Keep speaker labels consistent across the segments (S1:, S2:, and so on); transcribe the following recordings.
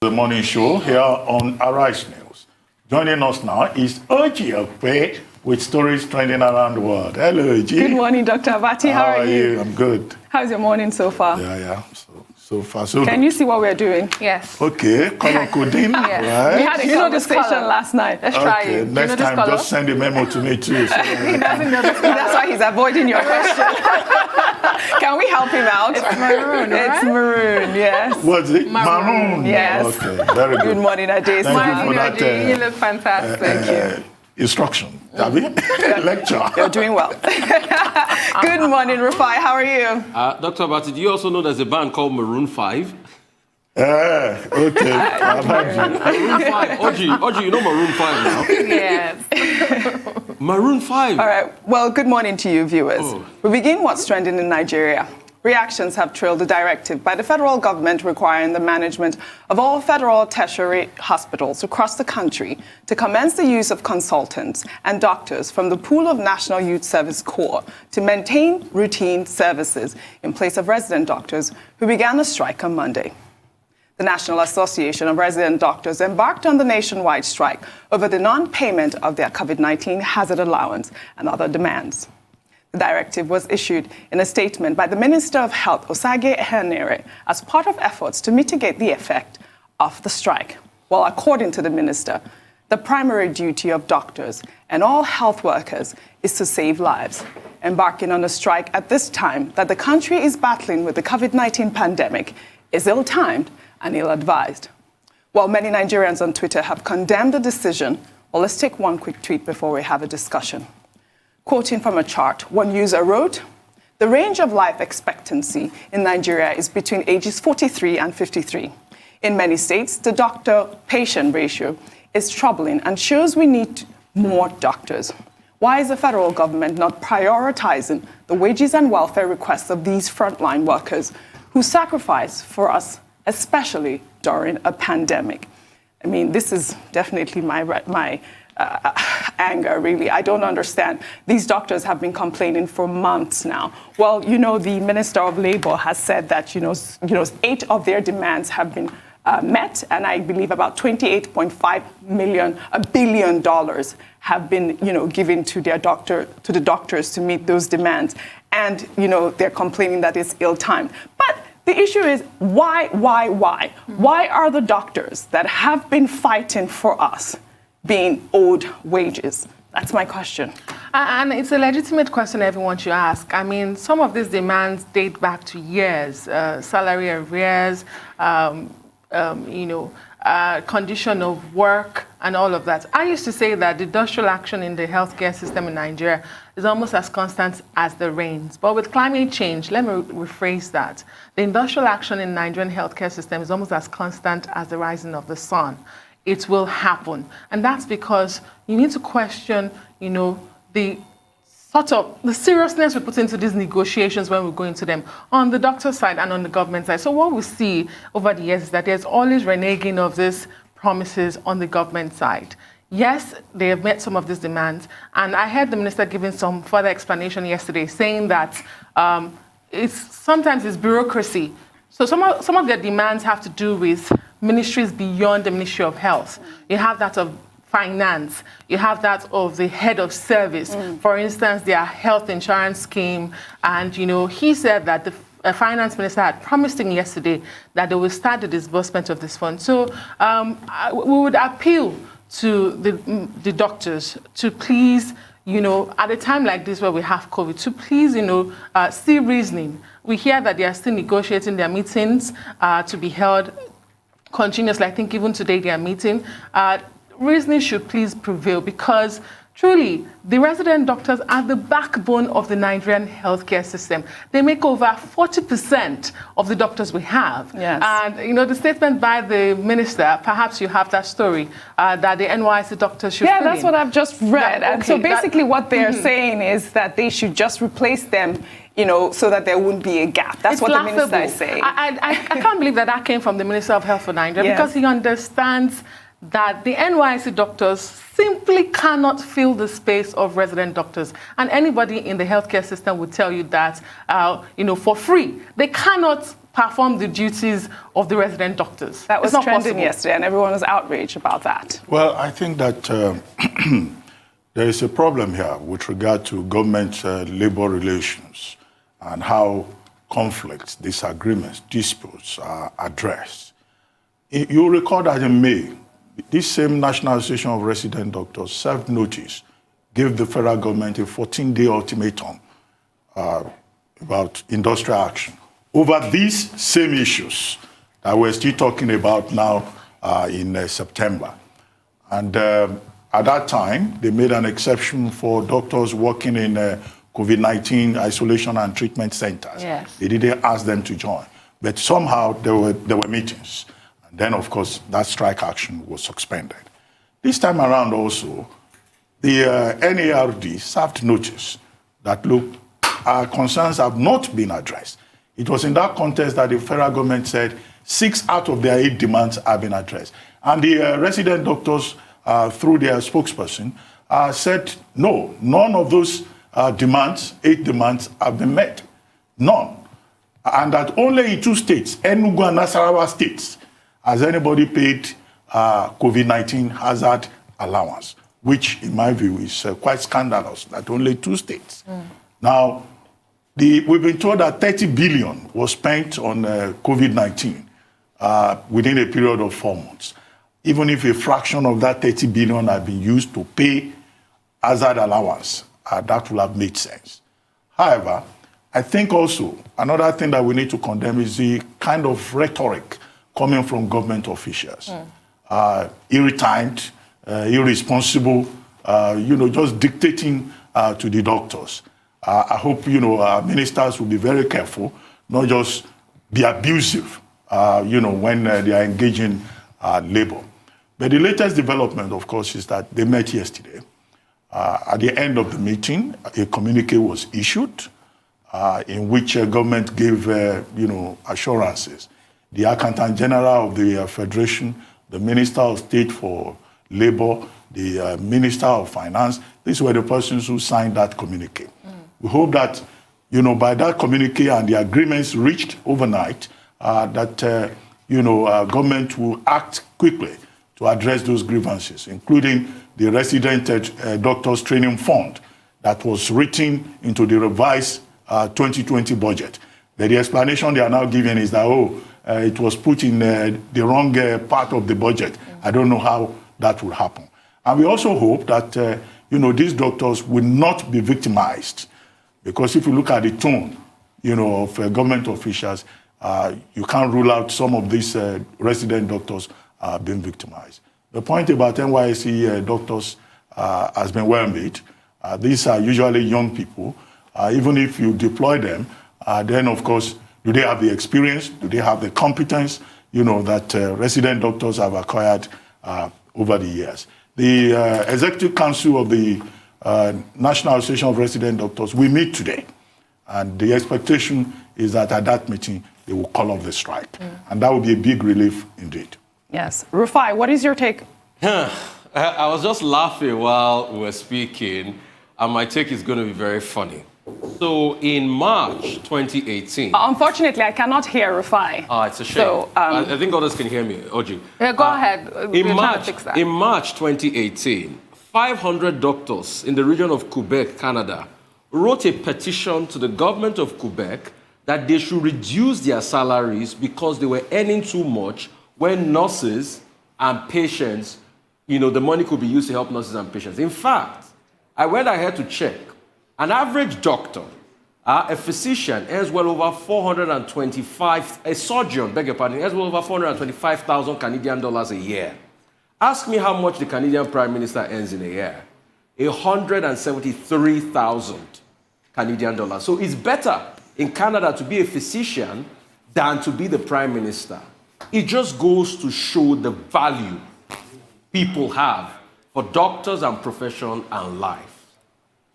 S1: The morning show here on Arise News. Joining us now is Okpe with stories trending around the world. Hello, Oji.
S2: Good morning, Dr. Abati. How are you?
S1: I'm good.
S2: How's your morning so far?
S1: Yeah. So far, so
S2: Can
S1: good.
S2: you see what we're doing?
S3: Yes.
S1: Okay, color coding.
S3: Yes.
S1: Right?
S2: We had a conversation
S3: color?
S2: last night.
S3: Let's try
S1: Okay,
S3: it.
S1: next time just send a memo to me too. So
S3: He doesn't know this color.
S2: That's why he's avoiding your question. Can we help him out?
S3: It's maroon, right?
S2: It's maroon, yes.
S1: what's it? Maroon.
S2: Yes.
S1: Okay, very good.
S2: Good morning, Ade.
S1: Thank you for that,
S3: You look fantastic.
S2: Thank you.
S1: Instruction. Lecture.
S2: You're doing well. Good morning, Rufai. How are you?
S4: Dr. Abati, do you also know there's a band called Maroon 5?
S1: Okay. I've heard you.
S4: Maroon 5. Oji, you know Maroon 5 now?
S3: Yes.
S4: Maroon 5.
S2: All right. Well, good morning to you, viewers. We begin what's trending in Nigeria. Reactions have trailed the directive by the federal government requiring the management of all federal tertiary hospitals across the country to commence the use of consultants and doctors from the pool of National Youth Service Corps to maintain routine services in place of resident doctors who began a strike on Monday. The National Association of Resident Doctors embarked on the nationwide strike over the non-payment of their COVID-19 hazard allowance and other demands. The directive was issued in a statement by the Minister of Health, Osage Ehenere, as part of efforts to mitigate the effect of the strike. Well, according to the minister, the primary duty of doctors and all health workers is to save lives. Embarking on a strike at this time that the country is battling with the COVID-19 pandemic is ill-timed and ill-advised. While many Nigerians on Twitter have condemned the decision, well, let's take one quick tweet before we have a discussion. Quoting from a chart, one user wrote, "The range of life expectancy in Nigeria is between ages 43 and 53. In many states, the doctor-patient ratio is troubling and shows we need more doctors. Why is the federal government not prioritizing the wages and welfare requests of these frontline workers who sacrifice for us, especially during a pandemic?" I mean, this is definitely my anger, really. I don't understand. These doctors have been complaining for months now. Well, the Minister of Labor has said that, 8 of their demands have been met, and I believe about $28.5 billion have been, given to the doctors to meet those demands. And, they're complaining that it's ill-timed. But the issue is why? Why are the doctors that have been fighting for us being owed wages? That's my question.
S3: And it's a legitimate question everyone should ask. I mean, some of these demands date back to years, salary arrears, condition of work, and all of that. I used to say that the industrial action in the healthcare system in Nigeria is almost as constant as the rains. But with climate change, let me rephrase that. The industrial action in the Nigerian healthcare system is almost as constant as the rising of the sun. It will happen. And that's because you need to question, the seriousness we put into these negotiations when we go into them on the doctor side and on the government side. So what we see over the years is that there's always reneging of these promises on the government side. Yes, they have met some of these demands. And I heard the minister giving some further explanation yesterday, saying that sometimes it's bureaucracy. So some of their demands have to do with ministries beyond the Ministry of Health. You have that of finance. You have that of the head of service. For instance, their health insurance scheme. And, he said that the finance minister had promised him yesterday that they will start the disbursement of this fund. So we would appeal to the doctors to please, at a time like this where we have COVID, to please, see reasoning. We hear that they are still negotiating their meetings to be held continuously. I think even today they are meeting. Reasoning should please prevail because truly the resident doctors are the backbone of the Nigerian healthcare system. They make over 40% of the doctors we have.
S2: Yes.
S3: And the statement by the minister, perhaps you have that story, that the NYC doctors should
S2: Yeah, that's what I've just read. And so basically what they're saying is that they should just replace them, so that there wouldn't be a gap. That's
S3: it's
S2: what
S3: laughable.
S2: The minister is saying.
S3: I can't believe that came from the Minister of Health for Nigeria because he understands that the NYSC doctors simply cannot fill the space of resident doctors. And anybody in the healthcare system would tell you that, for free. They cannot perform the duties of the resident doctors.
S2: That was
S3: It's not
S2: trending
S3: possible.
S2: yesterday, and everyone was outraged about that.
S1: Well, I think that there is a problem here with regard to government labor relations and how conflicts, disagreements, disputes are addressed. You recall that in May, this same National Association of Resident Doctors served notice, gave the federal government a 14-day ultimatum about industrial action over these same issues that we're still talking about now in September. And at that time, they made an exception for doctors working in COVID-19 isolation and treatment centers.
S3: Yes.
S1: They didn't ask them to join. But somehow there were meetings. And then, of course, that strike action was suspended. This time around also, the NARD served notice that, look, our concerns have not been addressed. It was in that context that the federal government said 6 out of their 8 demands have been addressed. And the resident doctors, through their spokesperson, said, no, none of those demands, 8 demands, have been met. None. And that only in 2 states, Enugu and Nasarawa states, has anybody paid COVID-19 hazard allowance, which, in my view, is quite scandalous, that only 2 states. Now, we've been told that 30 billion was spent on COVID-19 within a period of 4 months. Even if a fraction of that 30 billion had been used to pay hazard allowance, that would have made sense. However, I think also another thing that we need to condemn is the kind of rhetoric coming from government officials. Irritating, irresponsible, just dictating to the doctors. I hope, our ministers will be very careful, not just be abusive, when they are engaging labor. But the latest development, of course, is that they met yesterday. At the end of the meeting, a communique was issued in which government gave, assurances. The Accountant General of the Federation, the Minister of State for Labor, the Minister of Finance, these were the persons who signed that communique. We hope that, by that communique and the agreements reached overnight, that, government will act quickly to address those grievances, including the Resident Doctors Training Fund that was written into the revised 2020 budget. But the explanation they are now giving is that, it was put in the wrong part of the budget. I don't know how that will happen. And we also hope that, these doctors will not be victimized. Because if you look at the tone, of government officials, you can't rule out some of these resident doctors being victimized. The point about NYSC doctors has been well made. These are usually young people. Even if you deploy them, then of course, do they have the experience? Do they have the competence, that resident doctors have acquired over the years? The Executive Council of the National Association of Resident Doctors, we meet today. And the expectation is that at that meeting, they will call off the strike. And that will be a big relief indeed.
S2: Yes. Rufai, what is your take?
S4: I was just laughing while we were speaking, and my take is going to be very funny. So in March 2018...
S2: Unfortunately, I cannot hear Rufai.
S4: It's a shame.
S2: So,
S4: I think others can hear me, Oji.
S3: Yeah, go ahead.
S4: In
S3: We're trying to fix that.
S4: March 2018, 500 doctors in the region of Quebec, Canada, wrote a petition to the government of Quebec that they should reduce their salaries because they were earning too much when nurses and patients, the money could be used to help nurses and patients. In fact, I went ahead to check. An average doctor, a physician, earns well over 425, a surgeon, beg your pardon, earns well over 425,000 Canadian dollars a year. Ask me how much the Canadian Prime Minister earns in a year. 173,000 Canadian dollars. So it's better in Canada to be a physician than to be the Prime Minister. It just goes to show the value people have for doctors and profession and life.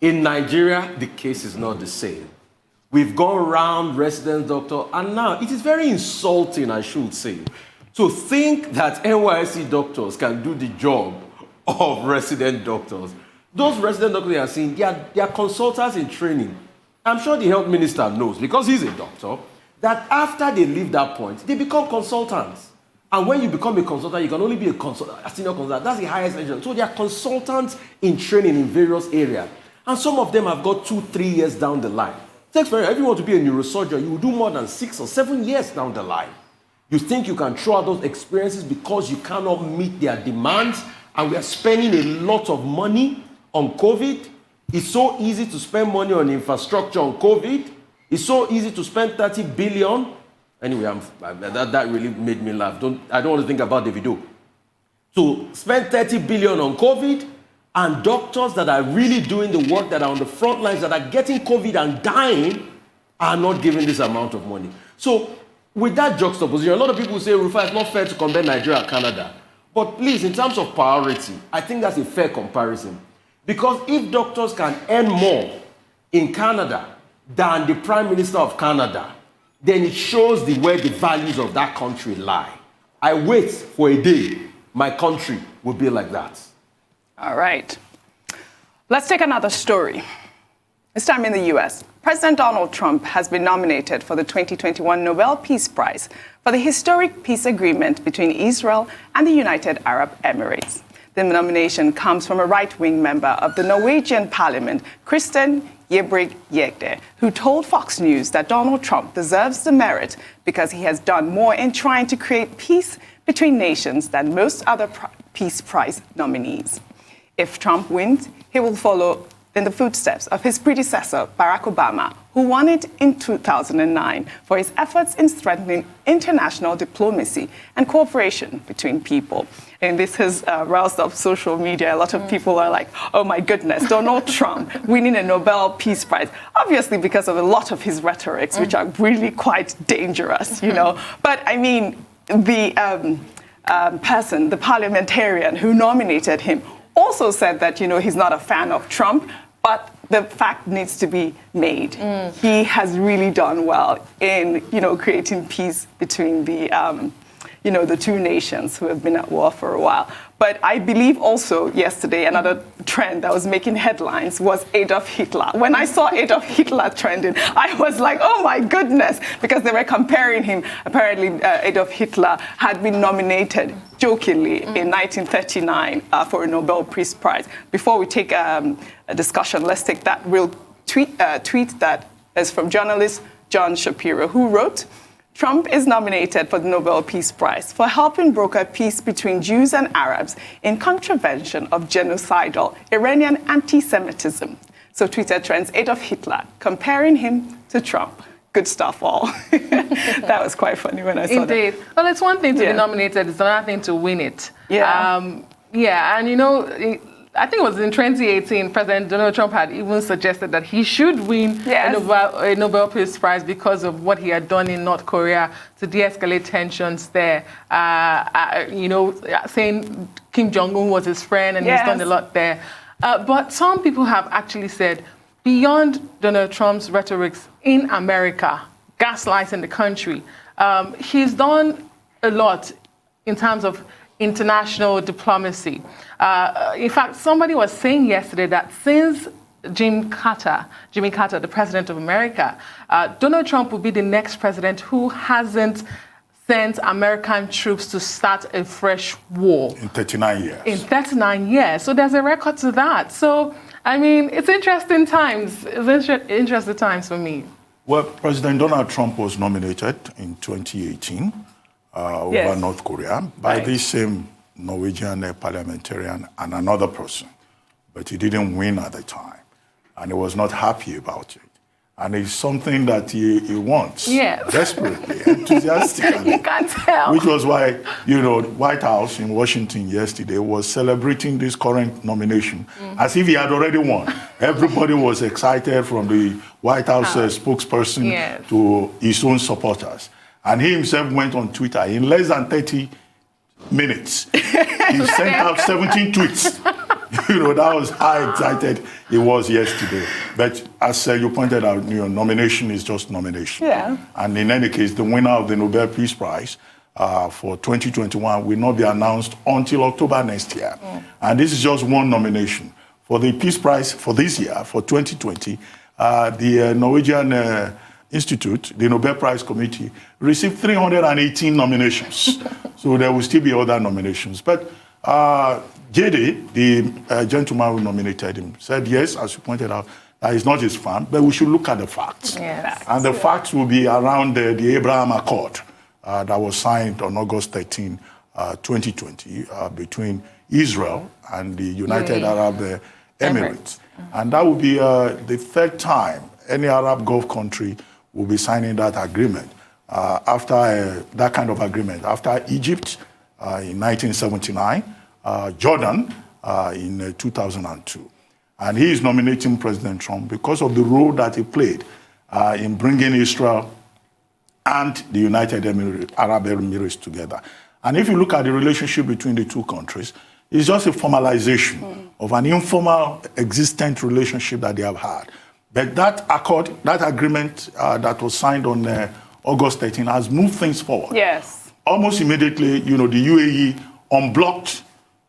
S4: In Nigeria, the case is not the same. We've gone around resident doctor, and now it is very insulting, I should say, To think that NYSC doctors can do the job of resident doctors. Those resident doctors you are seeing, they are consultants in training. I'm sure the health minister knows, because he's a doctor, that after they leave that point, they become consultants. And when you become a consultant, you can only be a senior consultant. That's the highest echelon. So they are consultants in training in various areas. And some of them have got 2-3 years down the line. Takes for if you want to be a neurosurgeon, you will do more than 6 or 7 years down the line. You think you can throw out those experiences because you cannot meet their demands, and we are spending a lot of money on COVID. It's so easy to spend money on infrastructure on COVID. It's so easy to spend 30 billion. Anyway, that really made me laugh. I don't want to think about Davido. To spend 30 billion on COVID, and doctors that are really doing the work, that are on the front lines, that are getting COVID and dying, are not given this amount of money. So with that juxtaposition, a lot of people say, Rufai, it's not fair to compare Nigeria and Canada. But please, in terms of priority, I think that's a fair comparison. Because if doctors can earn more in Canada than the Prime Minister of Canada, then it shows where the values of that country lie. I wait for a day my country will be like that.
S2: All right. Let's take another story. This time in the U.S., President Donald Trump has been nominated for the 2021 Nobel Peace Prize for the historic peace agreement between Israel and the United Arab Emirates. The nomination comes from a right-wing member of the Norwegian parliament, Kristen Jebrig-Jegde, who told Fox News that Donald Trump deserves the merit because he has done more in trying to create peace between nations than most other Peace Prize nominees. If Trump wins, he will follow in the footsteps of his predecessor, Barack Obama, who won it in 2009 for his efforts in strengthening international diplomacy and cooperation between people. And this has roused up social media. A lot of people are like, oh my goodness, Donald Trump winning a Nobel Peace Prize, obviously because of a lot of his rhetorics, which are really quite dangerous, you know. But I mean, the person, the parliamentarian who nominated him, also said that, you know, he's not a fan of Trump, but the fact needs to be made. He has really done well in, you know, creating peace between the, you know, the two nations who have been at war for a while. But I believe also yesterday another trend that was making headlines was Adolf Hitler. When I saw Adolf Hitler trending, I was like, oh my goodness, because they were comparing him. Apparently, Adolf Hitler had been nominated jokingly in 1939 for a Nobel Peace Prize. Before we take a discussion, let's take that real tweet that is from journalist John Shapiro, who wrote, Trump is nominated for the Nobel Peace Prize for helping broker peace between Jews and Arabs in contravention of genocidal Iranian anti-Semitism. So Twitter trends Adolf Hitler, comparing him to Trump. Good stuff, all. That was quite funny when I saw that.
S3: Indeed. Well, it's one thing to be nominated, it's another thing to win it.
S2: Yeah.
S3: And you know, I think it was in 2018, President Donald Trump had even suggested that he should win a Nobel Peace Prize because of what he had done in North Korea to de-escalate tensions there. You know, saying Kim Jong-un was his friend and he's done a lot there. But some people have actually said, beyond Donald Trump's rhetorics in America, gaslighting the country, he's done a lot in terms of international diplomacy. In fact, somebody was saying yesterday that since Jimmy Carter, the president of America, Donald Trump will be the next president who hasn't sent American troops to start a fresh war.
S1: In 39 years.
S3: In 39 years. So there's a record to that. So, I mean, it's interesting times. It's interesting times for me.
S1: Well, President Donald Trump was nominated in 2018 over North Korea by this same Norwegian parliamentarian and another person. But he didn't win at the time. And he was not happy about it. And it's something that he wants desperately, enthusiastically.
S3: You can't tell.
S1: Which was why, you know, the White House in Washington yesterday was celebrating this current nomination as if he had already won. Everybody was excited, from the White House spokesperson to his own supporters. And he himself went on Twitter. In less than 30 minutes, he sent out 17 tweets. You know, that was how excited he was yesterday. But as you pointed out, you know, nomination is just nomination.
S2: Yeah.
S1: And in any case, the winner of the Nobel Peace Prize for 2021 will not be announced until October next year. And this is just one nomination. For the Peace Prize for this year, for 2020, the Norwegian Institute, the Nobel Prize Committee, received 318 nominations. So there will still be other nominations. But JD, the gentleman who nominated him, said yes, as you pointed out, that is not his fan, but we should look at the facts.
S3: Yes.
S1: And the facts will be around the Abraham Accord that was signed on August 13, 2020, between Israel and the United Arab Emirates. And that will be the third time any Arab Gulf country will be signing that agreement after that kind of agreement. After Egypt in 1979, Jordan in 2002. And he is nominating President Trump because of the role that he played in bringing Israel and the United Arab Emirates together. And if you look at the relationship between the two countries, it's just a formalization of an informal, existent relationship that they have had. But that accord, that agreement that was signed on August 13 has moved things forward.
S2: Yes.
S1: Almost immediately, the UAE unblocked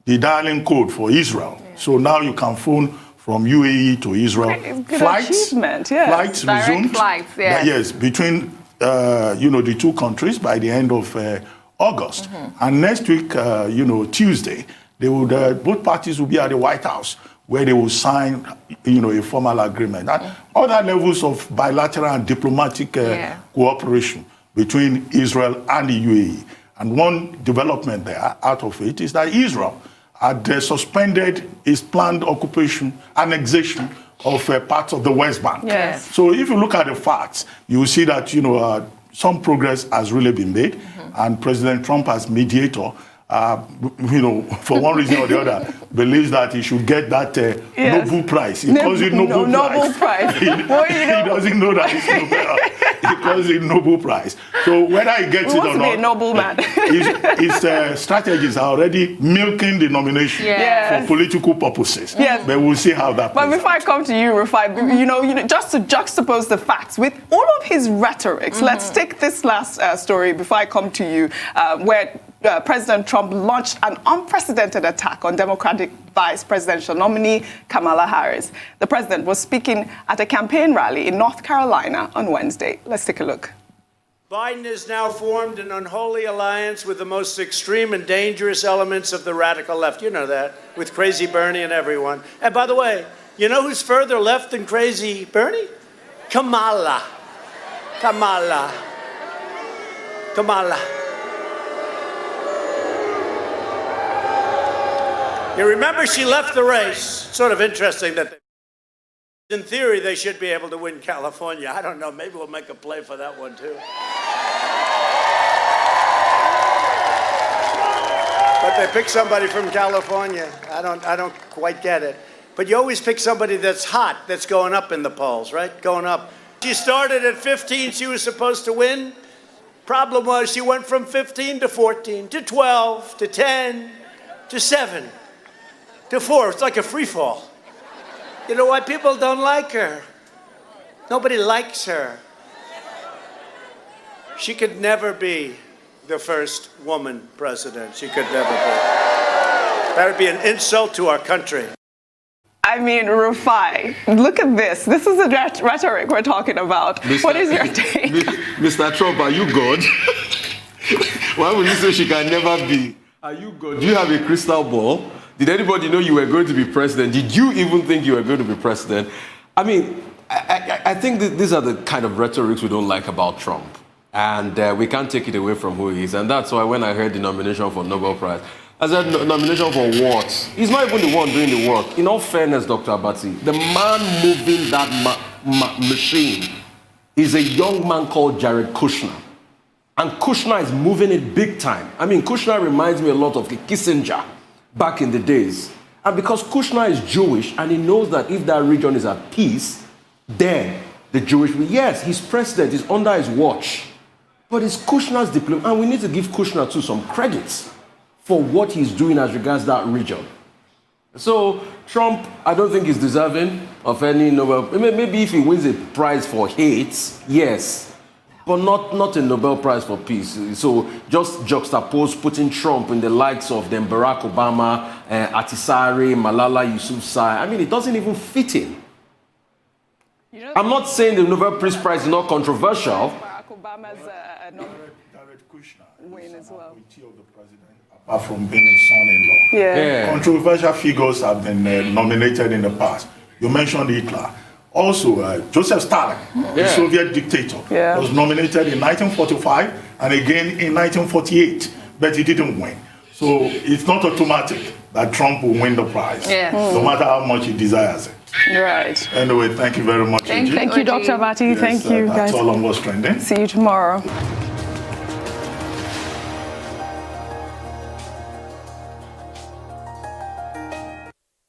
S1: the dialing code for Israel. Yeah. So now you can phone from UAE to Israel.
S2: Good achievement, yes.
S1: Flights
S3: Direct
S1: resumed.
S3: flights, yes.
S1: Yes, between the two countries by the end of August. And next week, Tuesday, they would both parties will be at the White House where they will sign, a formal agreement. And other levels of bilateral and diplomatic cooperation between Israel and the UAE. And one development there out of it is that Israel had suspended its planned occupation, annexation of parts of the West Bank.
S2: Yes.
S1: So if you look at the facts, you will see that, some progress has really been made. And President Trump, as mediator, for one reason or the other, believes that he should get that Nobel Prize. He calls it Nobel Prize. He doesn't know that it's Nobel. He calls it Nobel Prize. So whether he gets it or not,
S2: be a noble man.
S1: his strategies are already milking the nomination for political purposes.
S2: Yes.
S1: But we'll see how that plays
S2: But before I come to you, Rufai, just to juxtapose the facts with all of his rhetorics, let's take this last story before I come to you, where President Trump launched an unprecedented attack on Democratic vice presidential nominee Kamala Harris. The president was speaking at a campaign rally in North Carolina on Wednesday. Let's take a look.
S5: Biden has now formed an unholy alliance with the most extreme and dangerous elements of the radical left. You know that, with Crazy Bernie and everyone. And by the way, you know who's further left than Crazy Bernie? Kamala. Kamala. Kamala. You remember she left the race. Sort of interesting that in theory they should be able to win California. I don't know, maybe we'll make a play for that one too. But they pick somebody from California. I don't quite get it. But you always pick somebody that's hot, that's going up in the polls, right? Going up. She started at 15, she was supposed to win. Problem was she went from 15 to 14 to 12 to 10 to 7. To 4, it's like a free fall. You know why people don't like her? Nobody likes her. She could never be the first woman president. She could never be. That would be an insult to our country.
S2: I mean, Rufai, look at this. This is the rhetoric we're talking about. What is your take?
S4: Mr. Trump, are you God? Why would you say she can never be? Are you God? Do you have a crystal ball? Did anybody know you were going to be president? Did you even think you were going to be president? I mean, I think that these are the kind of rhetorics we don't like about Trump. And we can't take it away from who he is. And that's why when I heard the nomination for Nobel Prize, I said, nomination for what? He's not even the one doing the work. In all fairness, Dr. Abati, the man moving that machine is a young man called Jared Kushner. And Kushner is moving it big time. I mean, Kushner reminds me a lot of Kissinger back in the days. And because Kushner is Jewish and he knows that if that region is at peace, then the Jewish will, yes, he's president, he's under his watch. But it's Kushner's diplomacy, and we need to give Kushner too some credits for what he's doing as regards that region. So Trump, I don't think he's deserving of any Nobel. Maybe if he wins a prize for hate, yes. but not a Nobel Prize for Peace. So just juxtapose putting Trump in the likes of them Barack Obama, Atisari, Malala Yousafzai. I mean, it doesn't even fit in. I'm not saying the Nobel Peace Prize is not controversial.
S2: Barack Obama's win as well.
S1: Apart from being his son-in-law.
S2: Yeah.
S1: Controversial figures have been nominated in the past. You mentioned Hitler. Also, Joseph Stalin, the Soviet dictator, was nominated in 1945 and again in 1948, but he didn't win. So it's not automatic that Trump will win the prize, no matter how much he desires it.
S2: Right.
S1: Anyway, thank you very much.
S2: Thank you, Dr. Abati. Thank you, guys.
S1: That's all on What's Trending.
S2: See you tomorrow.